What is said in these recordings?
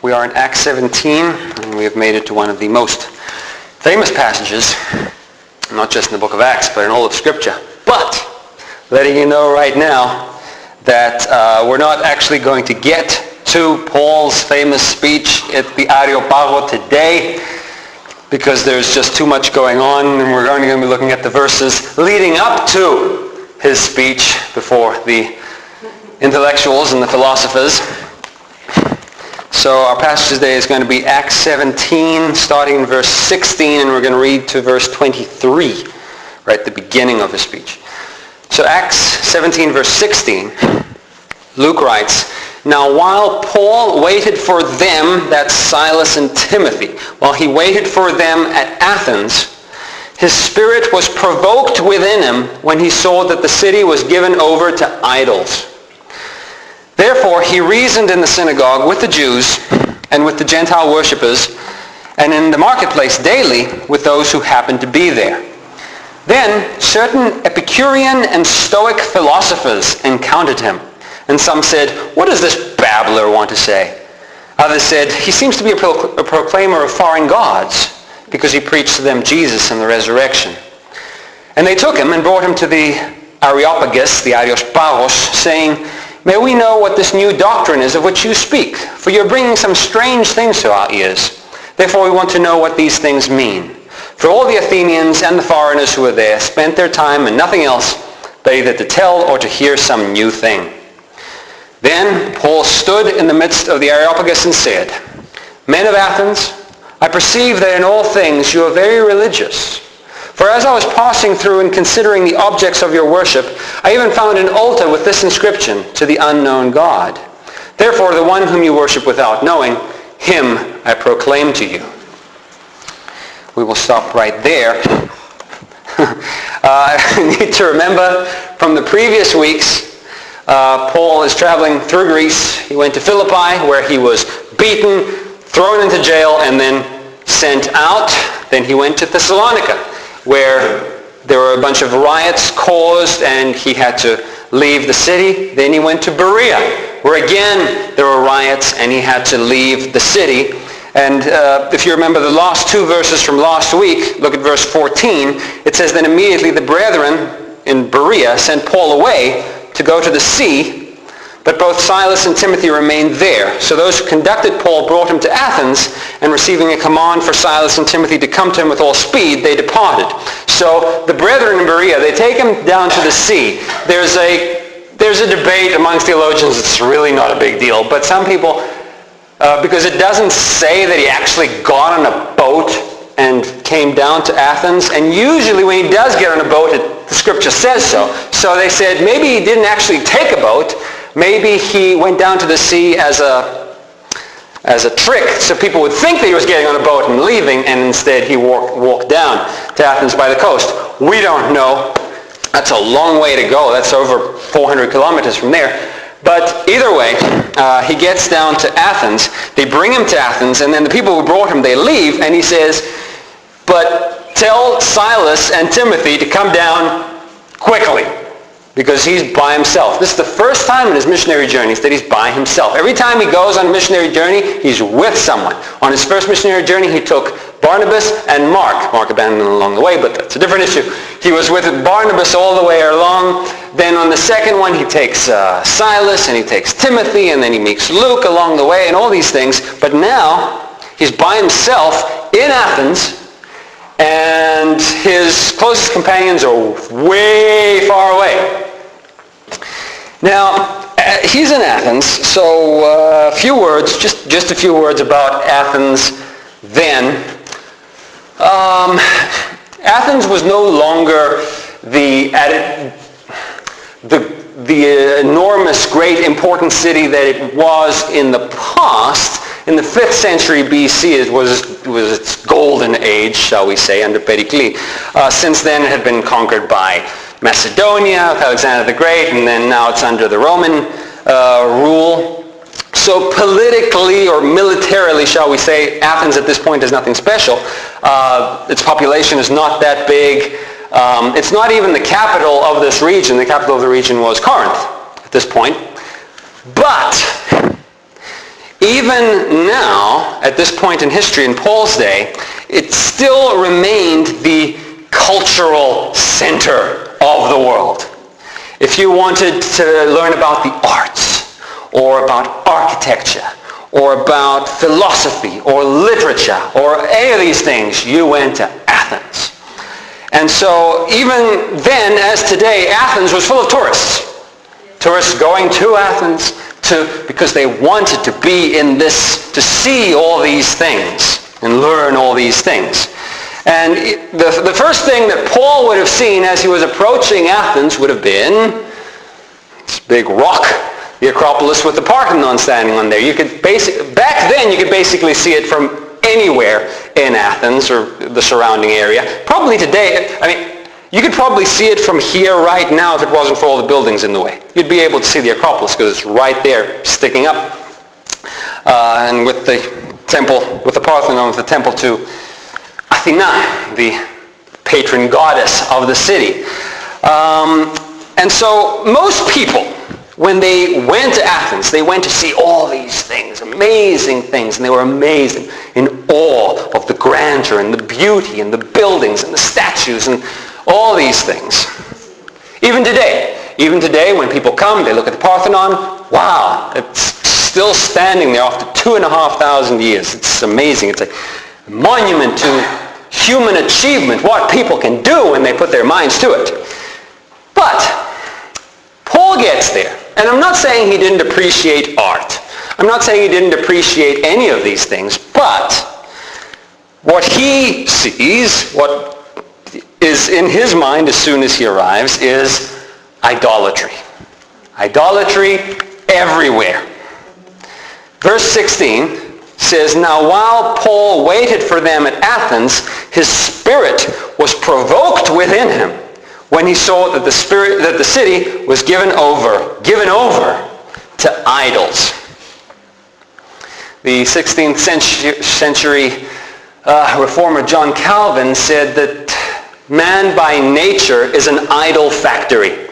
We are in Acts 17, and we have made it to one of the most famous passages, not just in the book of Acts, but in all of Scripture. But, letting you know right now that we're not actually going to get to Paul's famous speech at the Areopago today, because there's just too much going on, and we're only going to be looking at the verses leading up to his speech before the intellectuals and the philosophers. So our passage today is going to be Acts 17, starting in verse 16, and we're going to read to verse 23, right at the beginning of his speech. So Acts 17, verse 16, Luke writes, "Now while Paul waited for them," that's Silas and Timothy, "while he waited for them at Athens, his spirit was provoked within him when he saw that the city was given over to idols. Therefore he reasoned in the synagogue with the Jews and with the Gentile worshippers, and in the marketplace daily with those who happened to be there. Then certain Epicurean and Stoic philosophers encountered him, and some said, 'What does this babbler want to say?' Others said, 'He seems to be a proclaimer of foreign gods, because he preached to them Jesus and the resurrection.' And they took him and brought him to the Areopagus, the Areospagos, saying, 'May we know what this new doctrine is of which you speak, for you're bringing some strange things to our ears. Therefore we want to know what these things mean.' For all the Athenians and the foreigners who were there spent their time in nothing else but either to tell or to hear some new thing. Then Paul stood in the midst of the Areopagus and said, 'Men of Athens, I perceive that in all things you are very religious. For as I was passing through and considering the objects of your worship, I even found an altar with this inscription, to the unknown God. Therefore the one whom you worship without knowing, him I proclaim to you.'" We will stop right there. You need to remember from the previous weeks, Paul is traveling through Greece. He went to Philippi, where he was beaten, thrown into jail, and then sent out. Then he went to Thessalonica, where there were a bunch of riots caused and he had to leave the city. Then he went to Berea, where again there were riots and he had to leave the city. And if you remember the last two verses from last week, look at verse 14. It says, "Then immediately the brethren in Berea sent Paul away to go to the sea, but both Silas and Timothy remained there. So those who conducted Paul brought him to Athens, and receiving a command for Silas and Timothy to come to him with all speed, they departed." So the brethren in Berea, they take him down to the sea. There's a debate amongst theologians. It's really not a big deal, but some people, because it doesn't say that he actually got on a boat and came down to Athens, and usually when he does get on a boat, the scripture says so. So they said maybe he didn't actually take a boat. Maybe he went down to the sea as a trick, so people would think that he was getting on a boat and leaving, and instead he walked down to Athens by the coast. We don't know. That's a long way to go. That's over 400 kilometers from there. But either way, he gets down to Athens. They bring him to Athens, and then the people who brought him, they leave, and he says, "But tell Silas and Timothy to come down quickly," because he's by himself. This is the first time in his missionary journeys that he's by himself. Every time he goes on a missionary journey, he's with someone. On his first missionary journey, he took Barnabas and Mark. Mark abandoned him along the way, but that's a different issue. He was with Barnabas all the way along. Then on the second one, he takes Silas, and he takes Timothy, and then he meets Luke along the way, and all these things. But now, he's by himself in Athens, and his closest companions are way far away. Now, he's in Athens, so a few words, just a few words about Athens then. Athens was no longer the enormous, great, important city that it was in the past. In the 5th century BC, it was its golden age, shall we say, under Pericles. Since then, it had been conquered by Macedonia, with Alexander the Great, and then now it's under the Roman rule. So politically or militarily, shall we say, Athens at this point is nothing special. Its population is not that big. It's not even the capital of this region. The capital of the region was Corinth at this point. But even now, at this point in history, in Paul's day, it still remained the cultural center of the world. If you wanted to learn about the arts, or about architecture, or about philosophy, or literature, or any of these things, you went to Athens. And so even then, as today, Athens was full of tourists. Tourists going to Athens because they wanted to be in this, to see all these things and learn all these things. And the first thing that Paul would have seen as he was approaching Athens would have been this big rock, the Acropolis with the Parthenon standing on there. Back then you could basically see it from anywhere in Athens or the surrounding area. Probably today, you could probably see it from here right now if it wasn't for all the buildings in the way. You'd be able to see the Acropolis because it's right there sticking up. And with the temple, with the Parthenon, with the temple to Athena, the patron goddess of the city. And so most people, when they went to Athens, they went to see all these things, amazing things, and they were amazing, in awe of the grandeur and the beauty and the buildings and the statues and all these things. Even today, when people come, they look at the Parthenon, wow, it's still standing there after 2,500 years. It's amazing. It's a monument to human achievement, what people can do when they put their minds to it. But Paul gets there. And I'm not saying he didn't appreciate art. I'm not saying he didn't appreciate any of these things. But what he sees, what is in his mind as soon as he arrives, is idolatry. Idolatry everywhere. Verse 16 says, "Now while Paul waited for them at Athens, his spirit was provoked within him when he saw that the city was given over to idols." The 16th century reformer John Calvin said that man by nature is an idol factory.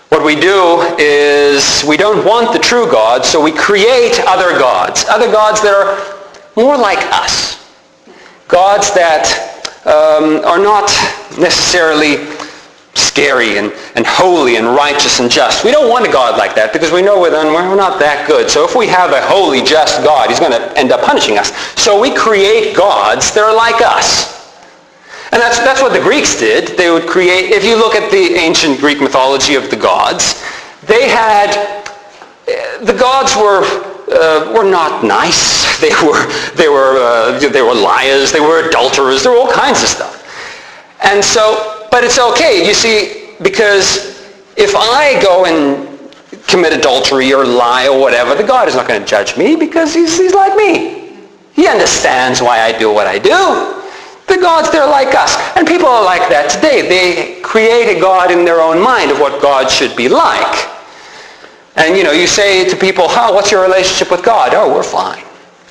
What we do is we don't want the true God, so we create other gods that are more like us. Gods that are not necessarily scary and holy and righteous and just. We don't want a God like that because we know we're not that good. So if we have a holy, just God, he's going to end up punishing us. So we create gods that are like us. And that's what the Greeks did. They would create, if you look at the ancient Greek mythology of the gods, the gods were not nice. They were liars. They were adulterers. There were all kinds of stuff. And so, but it's okay, you see, because if I go and commit adultery or lie or whatever, the God is not going to judge me because he's like me. He understands why I do what I do. The gods, they're like us. And people are like that today. They create a God in their own mind of what God should be like. And you say to people, what's your relationship with God? Oh, we're fine.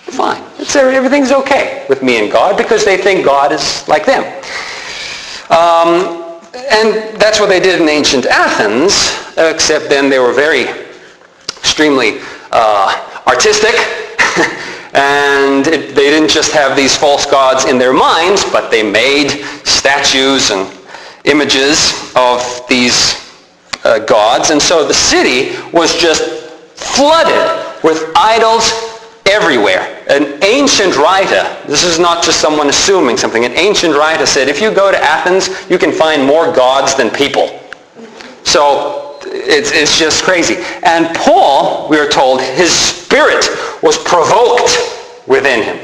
We're fine. Everything's okay with me and God because they think God is like them. And that's what they did in ancient Athens, except then they were very extremely artistic. And they didn't just have these false gods in their minds, but they made statues and images of these gods. And so the city was just flooded with idols everywhere. An ancient writer, this is not just someone assuming something, an ancient writer said, if you go to Athens, you can find more gods than people. So it's just crazy. And Paul, we are told, his spirit was provoked within him.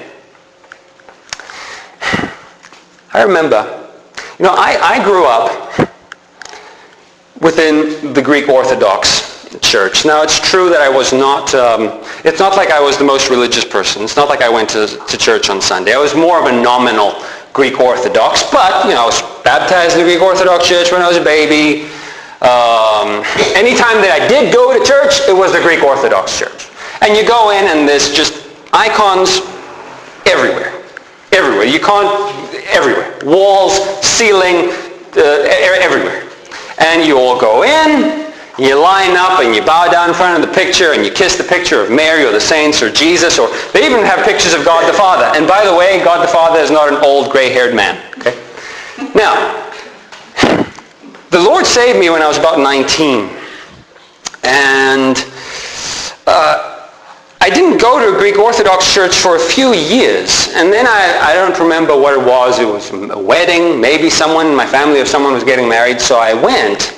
I remember, I grew up within the Greek Orthodox Church. Now, it's true that I was not, it's not like I was the most religious person. It's not like I went to church on Sunday. I was more of a nominal Greek Orthodox, but, I was baptized in the Greek Orthodox Church when I was a baby. Anytime that I did go to church, it was the Greek Orthodox Church. And you go in and there's just icons everywhere. Everywhere. Everywhere. Walls, ceiling, everywhere. And you all go in You line up and you bow down in front of the picture and you kiss the picture of Mary or the saints or Jesus, or they even have pictures of God the Father. And by the way, God the Father is not an old gray-haired man. Okay? Now, the Lord saved me when I was about 19. And I didn't go to a Greek Orthodox church for a few years. And then I don't remember what it was. It was a wedding. Maybe someone in my family or someone was getting married. So I went.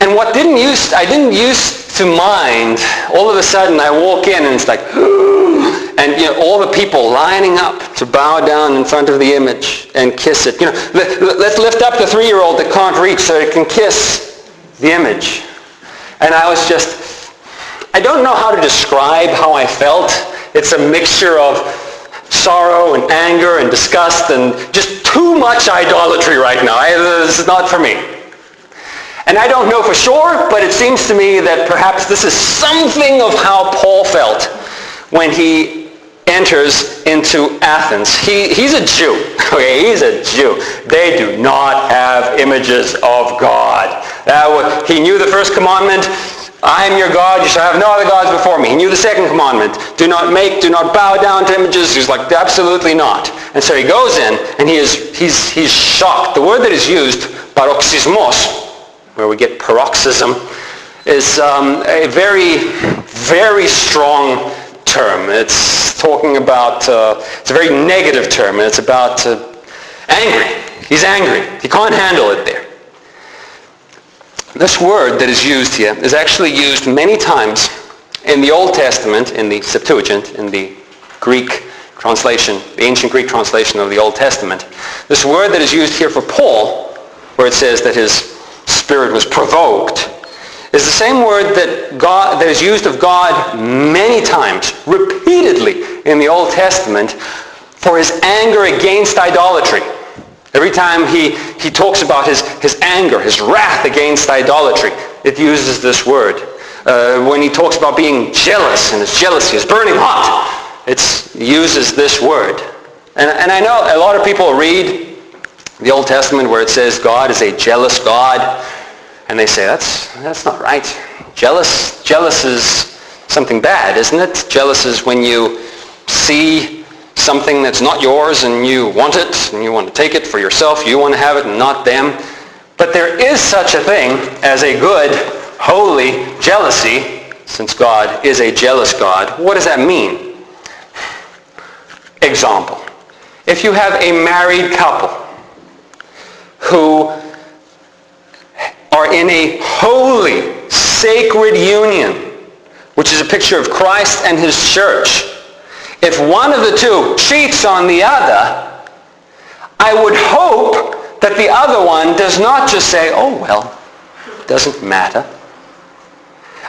And I didn't use to mind, all of a sudden I walk in and it's like, and all the people lining up to bow down in front of the image and kiss it. Let's lift up the 3-year-old that can't reach so it can kiss the image. And I was I don't know how to describe how I felt. It's a mixture of sorrow and anger and disgust and just too much idolatry right now. This is not for me. And I don't know for sure, but it seems to me that perhaps this is something of how Paul felt when he enters into Athens. He's a Jew. Okay, he's a Jew. They do not have images of God. He knew the first commandment, I am your God, you shall have no other gods before me. He knew the second commandment, do not bow down to images. He's like, absolutely not. And so he goes in and he's shocked. The word that is used, paroxysmos, where we get paroxysm, is a very, very strong term. It's talking about, it's a very negative term, and it's about angry. He's angry. He can't handle it there. This word that is used here is actually used many times in the Old Testament, in the Septuagint, in the Greek translation, the ancient Greek translation of the Old Testament. This word that is used here for Paul, where it says that his spirit was provoked, is the same word that is used of God many times, repeatedly in the Old Testament, for his anger against idolatry. Every time he talks about his anger, his wrath against idolatry, it uses this word. When he talks about being jealous and his jealousy is burning hot, it uses this word. And I know a lot of people read the Old Testament where it says God is a jealous God, and they say that's not right. Jealous is something bad, isn't it? Jealous is when you see something that's not yours and you want it and you want to take it for yourself. You want to have it and not them. But there is such a thing as a good, holy jealousy, since God is a jealous God. What does that mean? Example. If you have a married couple who are in a holy, sacred union, which is a picture of Christ and his church, if one of the two cheats on the other, I would hope that the other one does not just say, oh, well, it doesn't matter.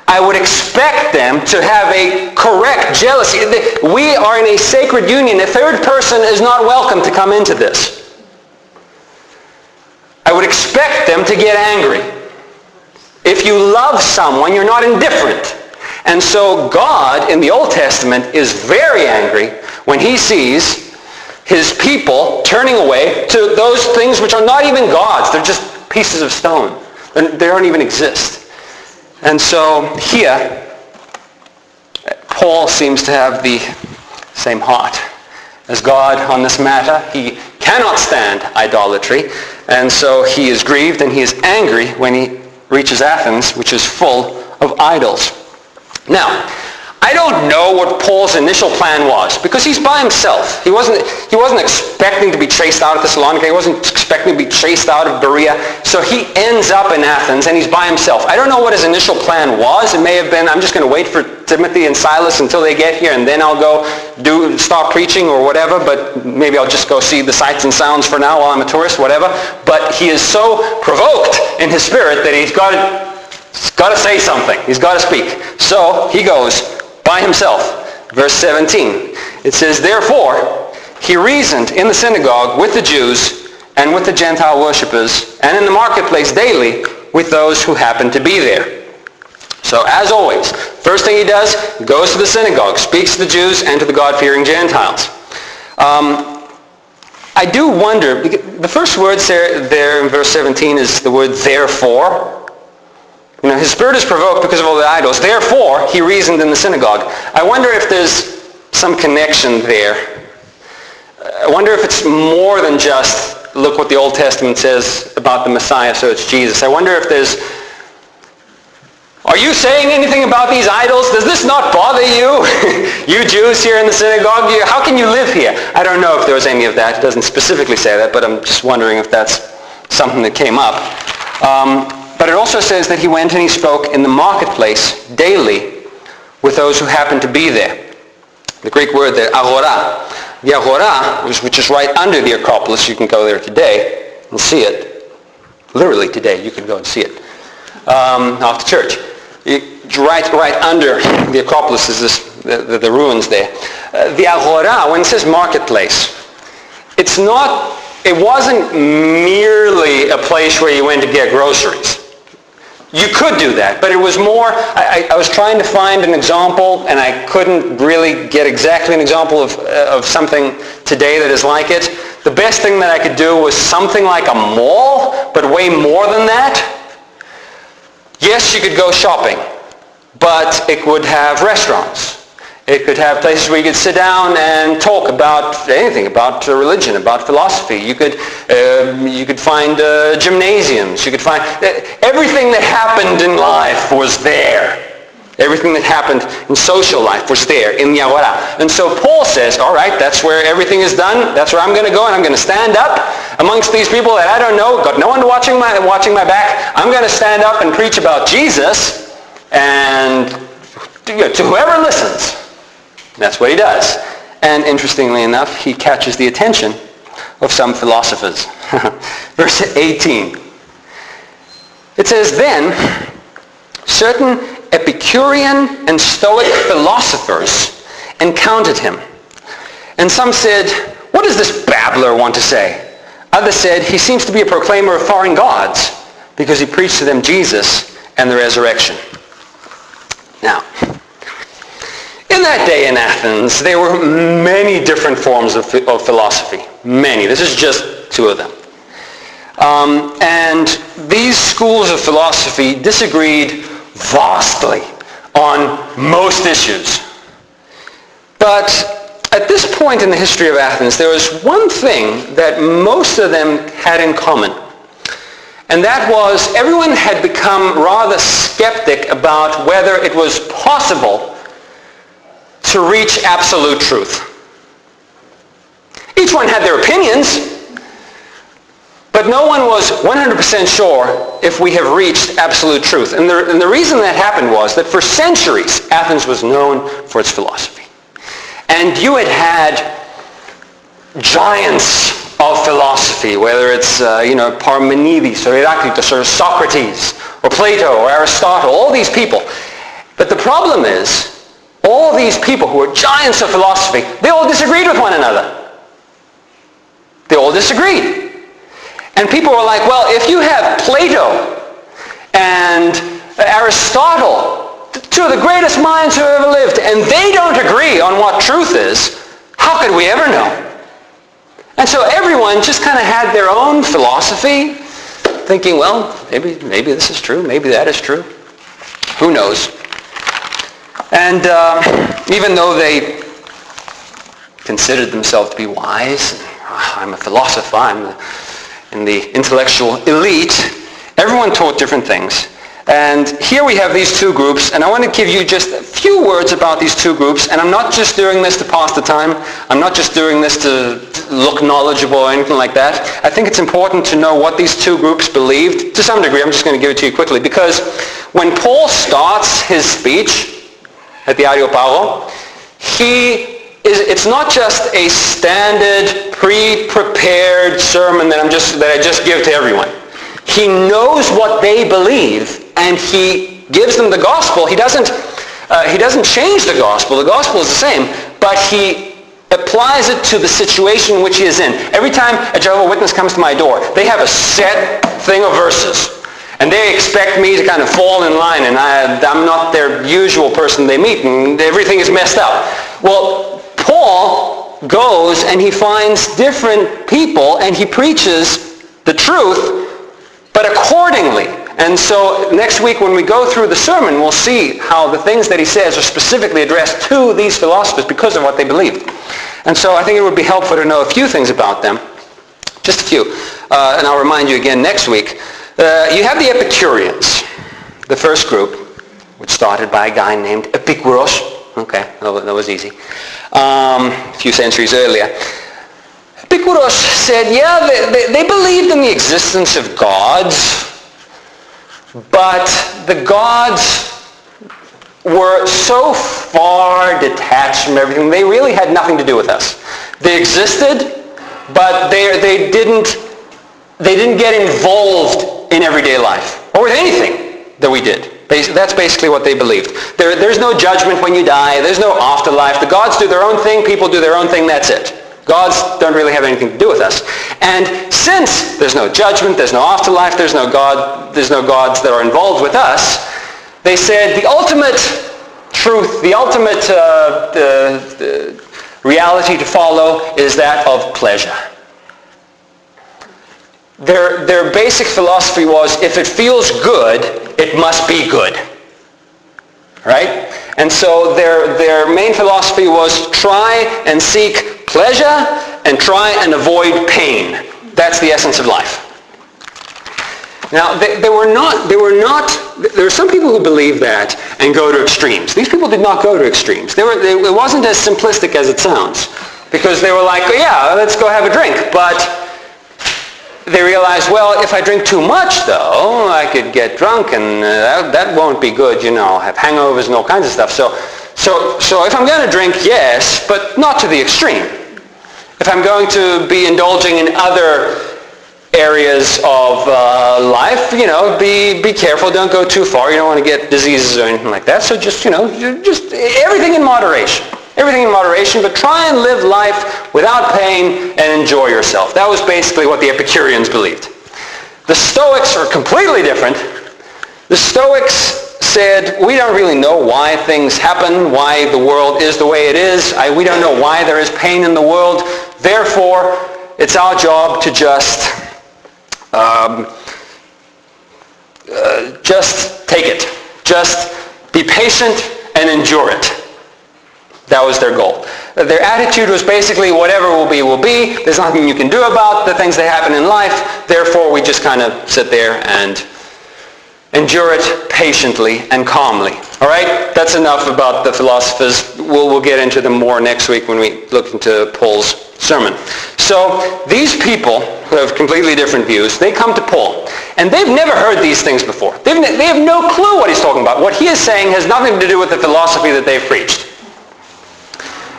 I would expect them to have a correct jealousy. We are in a sacred union. A third person is not welcome to come into this. I would expect them to get angry. If you love someone, you're not indifferent. And so God in the Old Testament is very angry when he sees his people turning away to those things which are not even gods. They're just pieces of stone. They don't even exist. And so here, Paul seems to have the same heart as God on this matter. He cannot stand idolatry. And so he is grieved and he is angry when he reaches Athens, which is full of idols. Now, I don't know what Paul's initial plan was, because he's by himself. He wasn't expecting to be chased out of Thessalonica. He wasn't expecting to be chased out of Berea. So he ends up in Athens, and he's by himself. I don't know what his initial plan was. It may have been, I'm just going to wait for Timothy and Silas until they get here, and then I'll go stop preaching or whatever, but maybe I'll just go see the sights and sounds for now while I'm a tourist, whatever. But he is so provoked in his spirit that he's got to say something. He's got to speak. So he goes by himself. Verse 17. It says, therefore, he reasoned in the synagogue with the Jews and with the Gentile worshippers, and in the marketplace daily with those who happened to be there. So as always, first thing he does, goes to the synagogue, speaks to the Jews and to the God-fearing Gentiles. I do wonder, because the first words there in verse 17 is the word therefore. You know, his spirit is provoked because of all the idols. Therefore, he reasoned in the synagogue. I wonder if there's some connection there. I wonder if it's more than just, look what the Old Testament says about the Messiah, so it's Jesus. I wonder if there's, are you saying anything about these idols? Does this not bother you? You Jews here in the synagogue, how can you live here? I don't know if there was any of that. It doesn't specifically say that, but I'm just wondering if that's something that came up. But it also says that he went and he spoke in the marketplace daily with those who happened to be there. The Greek word there, agora. The agora, which is right under the Acropolis, you can go there today and see it. Literally today, you can go and see it after church. Right under the Acropolis is the ruins there. The agora, when it says marketplace, it wasn't merely a place where you went to get groceries. You could do that, but it was more, I was trying to find an example, and I couldn't really get exactly an example of something today that is like it. The best thing that I could do was something like a mall, but way more than that. Yes, you could go shopping, but it would have restaurants. It could have places where you could sit down and talk about anything, about religion, about philosophy. You could find gymnasiums. You could find everything that happened in life was there. Everything that happened in social life was there in the agora. And so Paul says, all right, that's where everything is done. That's where I'm going to go, and I'm going to stand up amongst these people that I don't know, got no one watching my back. I'm going to stand up and preach about Jesus, and to whoever listens. That's what he does. And interestingly enough, he catches the attention of some philosophers. Verse 18. It says, then certain Epicurean and Stoic philosophers encountered him. And some said, what does this babbler want to say? Others said, he seems to be a proclaimer of foreign gods because he preached to them Jesus and the resurrection. Now, in that day in Athens, there were many different forms of philosophy. Many. This is just two of them. And these schools of philosophy disagreed vastly on most issues. But at this point in the history of Athens, there was one thing that most of them had in common. And that was everyone had become rather skeptic about whether it was possible to reach absolute truth. Each one had their opinions, but no one was 100% sure if we have reached absolute truth. And the reason that happened was that for centuries, Athens was known for its philosophy. And you had giants of philosophy, whether it's Parmenides or Heraclitus or Socrates or Plato or Aristotle, all these people. But the problem is, all these people who were giants of philosophy, they all disagreed with one another. They all disagreed. And people were like, well, if you have Plato and Aristotle, two of the greatest minds who ever lived, and they don't agree on what truth is, how could we ever know? And so everyone just kind of had their own philosophy, thinking, well, maybe this is true, maybe that is true. Who knows? And even though they considered themselves to be wise, I'm a philosopher, I'm in the intellectual elite, everyone taught different things. And here we have these two groups, and I want to give you just a few words about these two groups, and I'm not just doing this to pass the time. I'm not just doing this to look knowledgeable or anything like that. I think it's important to know what these two groups believed. To some degree, I'm just going to give it to you quickly, because when Paul starts his speech at the Areopago, it's not just a standard pre-prepared sermon that I just give to everyone. He knows what they believe, and he gives them the gospel. He doesn't change the gospel. The gospel is the same, but he applies it to the situation in which he is in. Every time a Jehovah's Witness comes to my door, they have a set thing of verses, and they expect me to kind of fall in line, and I'm not their usual person they meet, and everything is messed up. Well, Paul goes and he finds different people and he preaches the truth, but accordingly. And so next week when we go through the sermon, we'll see how the things that he says are specifically addressed to these philosophers because of what they believed. And so I think it would be helpful to know a few things about them. Just a few. And I'll remind you again next week. You have the Epicureans, the first group, which started by a guy named Epicurus. Okay, that was easy. A few centuries earlier. Epicurus said, yeah, they believed in the existence of gods, but the gods were so far detached from everything, they really had nothing to do with us. They existed, but they didn't get involved in everyday life or with anything that we did. That's basically what they believed. There's no judgment when you die. There's no afterlife. The gods do their own thing. People do their own thing. That's it. Gods don't really have anything to do with us. And since there's no judgment, there's no afterlife, there's no gods that are involved with us, they said the ultimate truth, the ultimate the reality to follow is that of pleasure. Their basic philosophy was, if it feels good, it must be good. Right? And so their main philosophy was try and seek pleasure and try and avoid pain. That's the essence of life. Now, there are some people who believe that and go to extremes. These people did not go to extremes. It wasn't as simplistic as it sounds, because they were like, yeah, let's go have a drink. But they realized, well, if I drink too much, though, I could get drunk, and that won't be good. I'll have hangovers and all kinds of stuff. So if I'm going to drink, yes, but not to the extreme. If I'm going to be indulging in other areas of life, be careful. Don't go too far. You don't want to get diseases or anything like that. So just everything in moderation. Everything in moderation, but try and live life without pain and enjoy yourself. That was basically what the Epicureans believed. The Stoics are completely different. The Stoics said, we don't really know why things happen, why the world is the way it is. We don't know why there is pain in the world. Therefore, it's our job to just take it. Just be patient and endure it. That was their goal. Their attitude was basically whatever will be, will be. There's nothing you can do about the things that happen in life. Therefore, we just kind of sit there and endure it patiently and calmly. All right? That's enough about the philosophers. We'll get into them more next week when we look into Paul's sermon. So these people who have completely different views, they come to Paul. And they've never heard these things before. They have no clue what he's talking about. What he is saying has nothing to do with the philosophy that they've preached.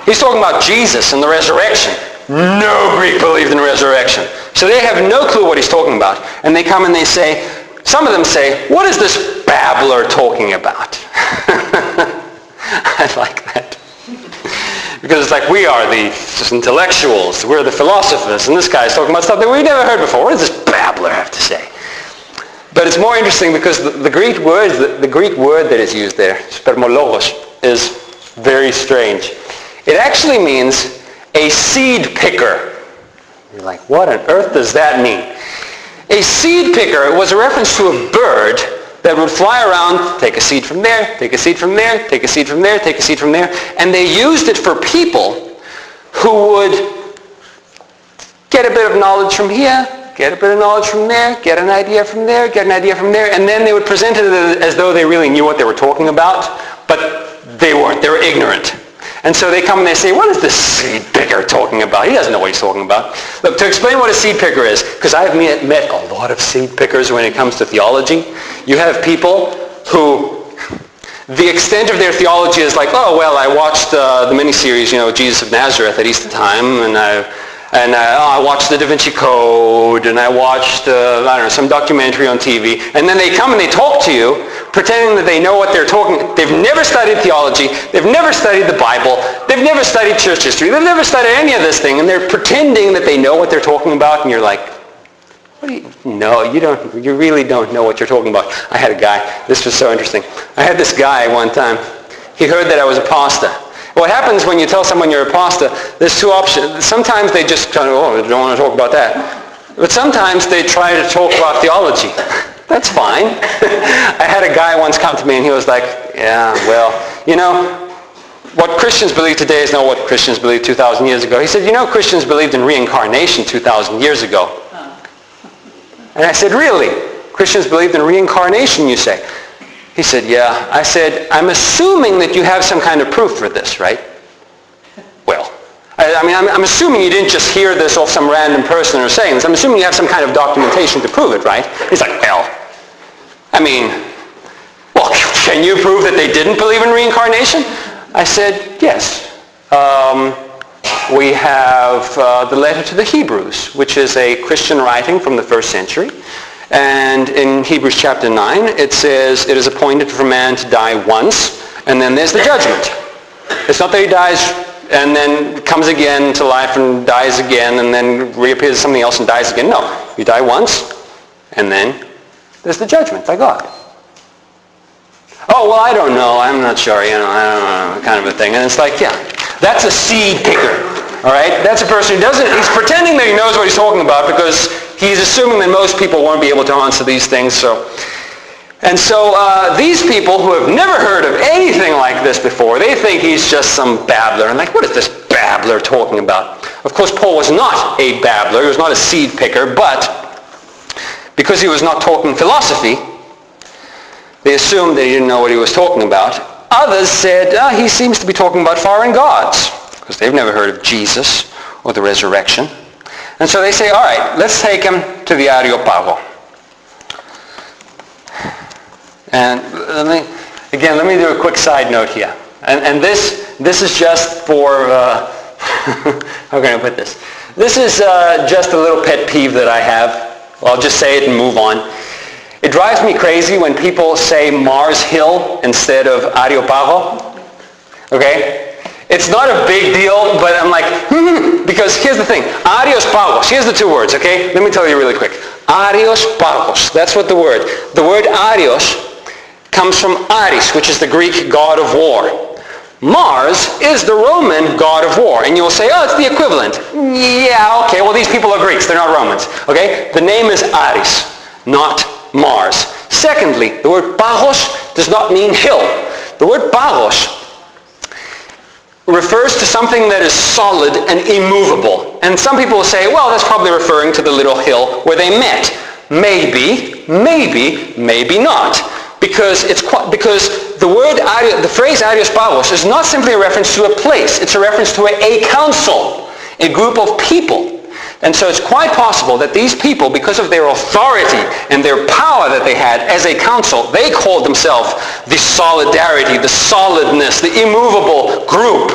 He's talking about Jesus and the resurrection. No Greek believed in resurrection. So they have no clue what he's talking about. And they come and they say, some of them say, what is this babbler talking about? I like that. Because it's like, we are the intellectuals, we're the philosophers, and this guy's talking about stuff that we've never heard before. What does this babbler have to say? But it's more interesting because the Greek word that is used there, spermologos, is very strange. It actually means a seed picker. You're like, what on earth does that mean? A seed picker was a reference to a bird that would fly around, take a seed from there, take a seed from there, take a seed from there, take a seed from there, and they used it for people who would get a bit of knowledge from here, get a bit of knowledge from there, get an idea from there, get an idea from there, and then they would present it as though they really knew what they were talking about, but they weren't. They were ignorant. And so they come and they say, what is this seed picker talking about? He doesn't know what he's talking about. Look, to explain what a seed picker is, because I've met a lot of seed pickers when it comes to theology. You have people who, the extent of their theology is like, oh, well, I watched the miniseries, Jesus of Nazareth at Easter time, and I watched the Da Vinci Code, and I watched, some documentary on TV, and then they come and they talk to you, pretending that they know what they're talking. They've never studied theology. They've never studied the Bible. They've never studied church history. They've never studied any of this thing, and they're pretending that they know what they're talking about, and you're like, what do you? No, you don't. You really don't know what you're talking about. I had a guy. This was so interesting. I had this guy one time. He heard that I was a pastor. What happens when you tell someone you're a pastor, there's two options. Sometimes they just kind of, I don't want to talk about that. But sometimes they try to talk about theology. That's fine. I had a guy once come to me and he was like, yeah, well, what Christians believe today is not what Christians believed 2,000 years ago. He said, Christians believed in reincarnation 2,000 years ago. And I said, really? Christians believed in reincarnation, you say? He said, yeah. I said, I'm assuming that you have some kind of proof for this, right? Well, I'm assuming you didn't just hear this off some random person or saying this. I'm assuming you have some kind of documentation to prove it, right? He's like, can you prove that they didn't believe in reincarnation? I said, yes. We have the letter to the Hebrews, which is a Christian writing from the first century. And in Hebrews chapter 9, it says, it is appointed for man to die once, and then there's the judgment. It's not that he dies and then comes again to life and dies again and then reappears as something else and dies again. No, you die once, and then there's the judgment by God. Oh, well, I don't know. I'm not sure, I don't know, kind of a thing. And it's like, yeah, that's a seed picker, all right? That's a person who he's pretending that he knows what he's talking about because he's assuming that most people won't be able to answer these things. So these people who have never heard of anything like this before, they think he's just some babbler. And like, what is this babbler talking about? Of course, Paul was not a babbler. He was not a seed picker. But because he was not talking philosophy, they assumed that he didn't know what he was talking about. Others said, he seems to be talking about foreign gods, because they've never heard of Jesus or the resurrection. And so they say, all right, let's take him to the Areopago. And let me do a quick side note here. And this is just for, how can I put this? This is just a little pet peeve that I have. Well, I'll just say it and move on. It drives me crazy when people say Mars Hill instead of Areopago. Okay? It's not a big deal, but I'm like, because here's the thing. Arios Pagos. Here's the two words, okay? Let me tell you really quick. Arios Pagos. That's what the word. The word Arios comes from Ares, which is the Greek god of war. Mars is the Roman god of war. And you'll say, it's the equivalent. Yeah, okay, well these people are Greeks. They're not Romans. Okay? The name is Ares, not Mars. Secondly, the word Pagos does not mean hill. The word Pagos refers to something that is solid and immovable. And some people will say, well, that's probably referring to the little hill where they met. Maybe not. Because the phrase Arios Pagos is not simply a reference to a place. It's a reference to a council, a group of people. And so it's quite possible that these people, because of their authority and their power that they had as a council, they called themselves the solidarity, the solidness, the immovable group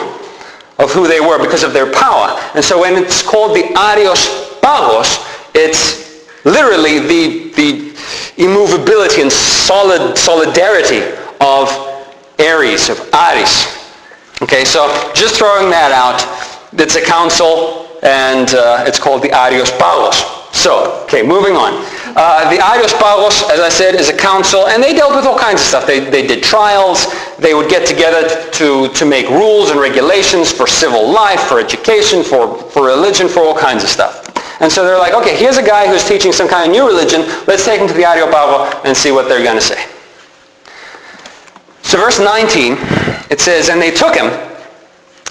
of who they were because of their power. And so when it's called the Arios Pagos, it's literally the immovability and solidarity of Ares, of Ares. Okay, so just throwing that out, it's a council, and it's called the Arios Pagos. So, okay, moving on. The Arios Pagos, as I said, is a council, and they dealt with all kinds of stuff. They did trials. They would get together to make rules and regulations for civil life, for education, for religion, for all kinds of stuff. And so they're like, okay, here's a guy who's teaching some kind of new religion. Let's take him to the Areopago and see what they're going to say. So verse 19, it says, and they took him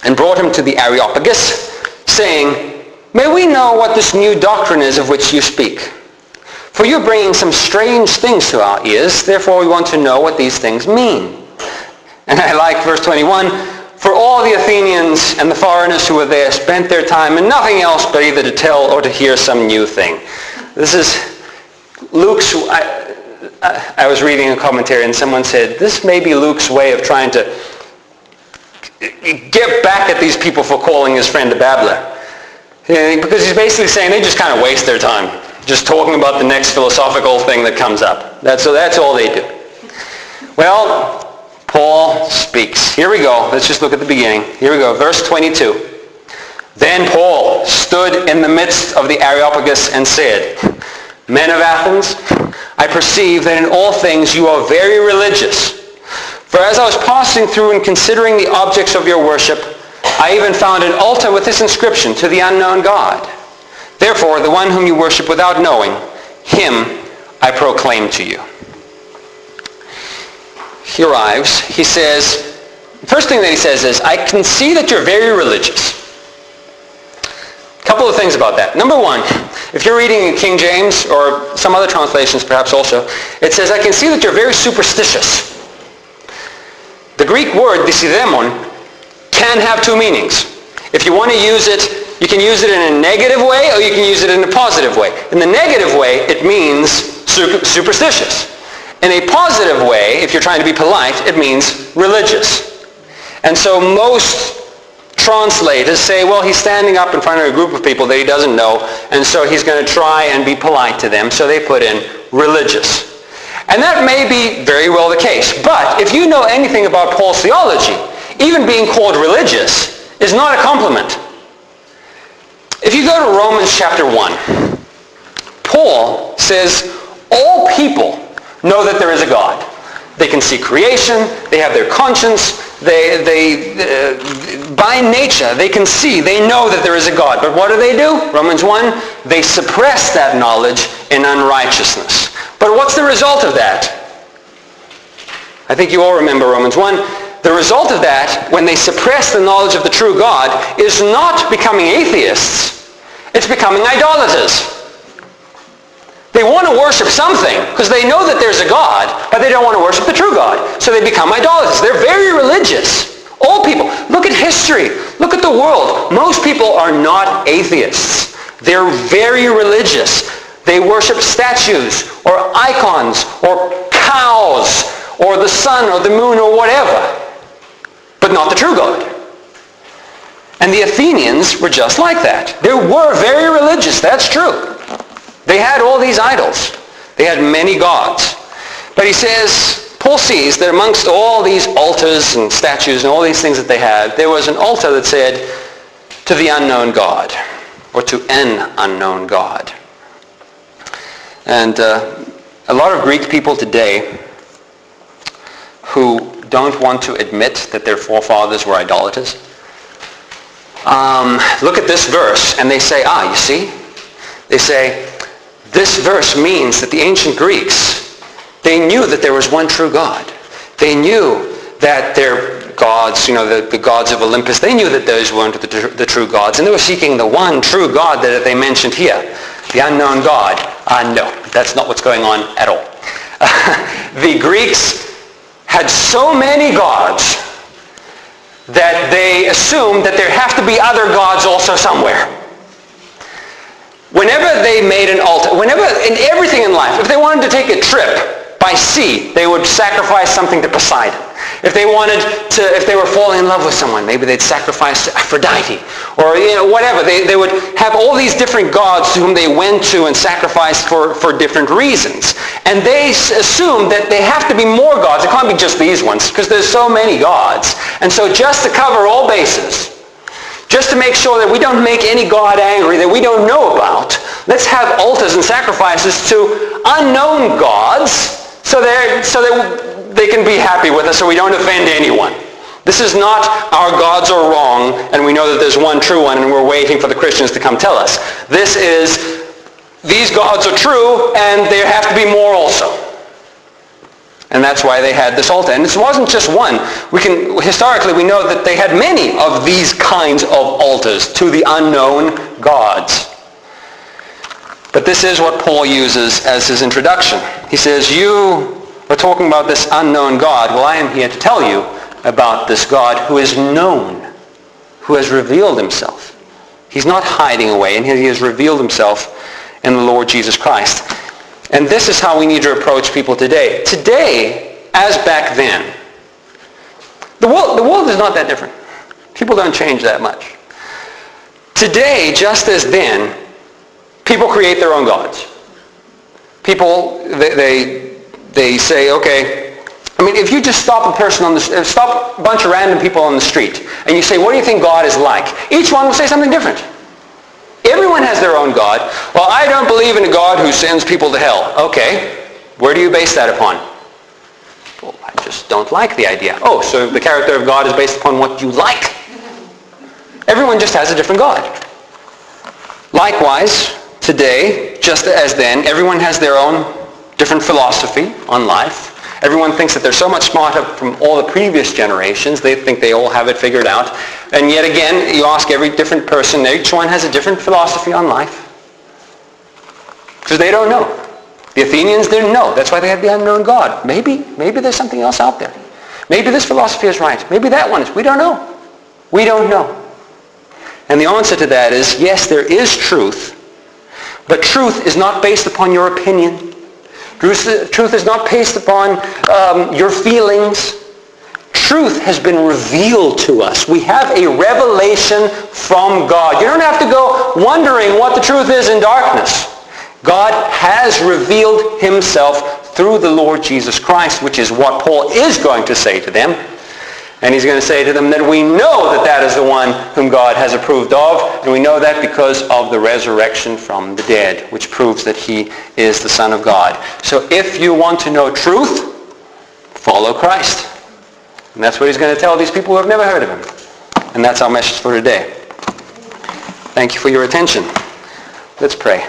and brought him to the Areopagus, saying, may we know what this new doctrine is of which you speak? For you're bringing some strange things to our ears, therefore we want to know what these things mean. And I like verse 21, for all the Athenians and the foreigners who were there spent their time in nothing else but either to tell or to hear some new thing. This is Luke's, I was reading a commentary and someone said, this may be Luke's way of trying to get back at these people for calling his friend a babbler. Because he's basically saying they just kind of waste their time just talking about the next philosophical thing that comes up. So that's all they do. Well, Paul speaks. Here we go. Let's just look at the beginning. Here we go. Verse 22. Then Paul stood in the midst of the Areopagus and said, men of Athens, I perceive that in all things you are very religious. For as I was passing through and considering the objects of your worship, I even found an altar with this inscription, to the unknown God. Therefore, the one whom you worship without knowing, him I proclaim to you. He arrives. He says, the first thing that he says is, I can see that you're very religious. A couple of things about that. Number one, if you're reading King James or some other translations perhaps also, it says, I can see that you're very superstitious. The Greek word, disidaimon, can have two meanings. If you want to use it, you can use it in a negative way or you can use it in a positive way. In the negative way, it means superstitious. In a positive way, if you're trying to be polite, it means religious. And so most translators say, well, he's standing up in front of a group of people that he doesn't know, and so he's going to try and be polite to them, so they put in religious. And that may be very well the case. But if you know anything about Paul's theology, even being called religious is not a compliment. If you go to Romans chapter 1, Paul says all people know that there is a God. They can see creation, they have their conscience, by nature, they can see, they know that there is a God. But what do? Romans 1, they suppress that knowledge in unrighteousness. But what's the result of that? I think you all remember Romans 1. The result of that, when they suppress the knowledge of the true God, is not becoming atheists. It's becoming idolaters. They want to worship something because they know that there's a God, but they don't want to worship the true God. So they become idolaters. They're very religious. All people. Look at history. Look at the world. Most people are not atheists. They're very religious. They worship statues or icons or cows or the sun or the moon or whatever, but not the true God. And the Athenians were just like that. They were very religious. That's true. They had all these idols. They had many gods. But he says, Paul sees that amongst all these altars and statues and all these things that they had, there was an altar that said, to the unknown God, or to an unknown God. And a lot of Greek people today who don't want to admit that their forefathers were idolaters, look at this verse and they say, you see? They say, this verse means that the ancient Greeks, they knew that there was one true God. They knew that their gods, the gods of Olympus, they knew that those weren't the true gods. And they were seeking the one true God that they mentioned here, the unknown God. No, that's not what's going on at all. The Greeks had so many gods that they assumed that there have to be other gods also somewhere. Whenever they made an altar, in everything in life, if they wanted to take a trip by sea, they would sacrifice something to Poseidon. If they were falling in love with someone, maybe they'd sacrifice to Aphrodite, or whatever. They would have all these different gods to whom they went to and sacrificed for different reasons. And they assumed that they have to be more gods. It can't be just these ones, because there's so many gods. And so just to cover all bases, just to make sure that we don't make any God angry that we don't know about, let's have altars and sacrifices to unknown gods so that they can be happy with us so we don't offend anyone. This is not our gods are wrong and we know that there's one true one and we're waiting for the Christians to come tell us. This is, these gods are true and there have to be more also. And that's why they had this altar. And this wasn't just one. Historically, we know that they had many of these kinds of altars to the unknown gods. But this is what Paul uses as his introduction. He says, you are talking about this unknown God. Well, I am here to tell you about this God who is known, who has revealed himself. He's not hiding away, and he has revealed himself in the Lord Jesus Christ. And this is how we need to approach people today. Today, as back then, the world is not that different. People don't change that much. Today, just as then, people create their own gods. People, they say, okay, if you just stop stop a bunch of random people on the street, and you say, what do you think God is like? Each one will say something different. Everyone has their own God. Well, I don't believe in a God who sends people to hell. Okay, where do you base that upon? Well, just don't like the idea. Oh, so the character of God is based upon what you like. Everyone just has a different God. Likewise, today, just as then, everyone has their own different philosophy on life. Everyone thinks that they're so much smarter from all the previous generations. They think they all have it figured out. And yet again, you ask every different person, each one has a different philosophy on life. Because they don't know. The Athenians didn't know. That's why they had the unknown God. Maybe there's something else out there. Maybe this philosophy is right. Maybe that one is. We don't know. We don't know. And the answer to that is, yes, there is truth. But truth is not based upon your opinion. Truth is not based upon your feelings. Truth has been revealed to us. We have a revelation from God. You don't have to go wondering what the truth is in darkness. God has revealed himself through the Lord Jesus Christ, which is what Paul is going to say to them. And he's going to say to them that we know that that is the one whom God has approved of, and we know that because of the resurrection from the dead, which proves that he is the Son of God. So if you want to know truth, follow Christ. And that's what he's going to tell these people who have never heard of him. And that's our message for today. Thank you for your attention. Let's pray.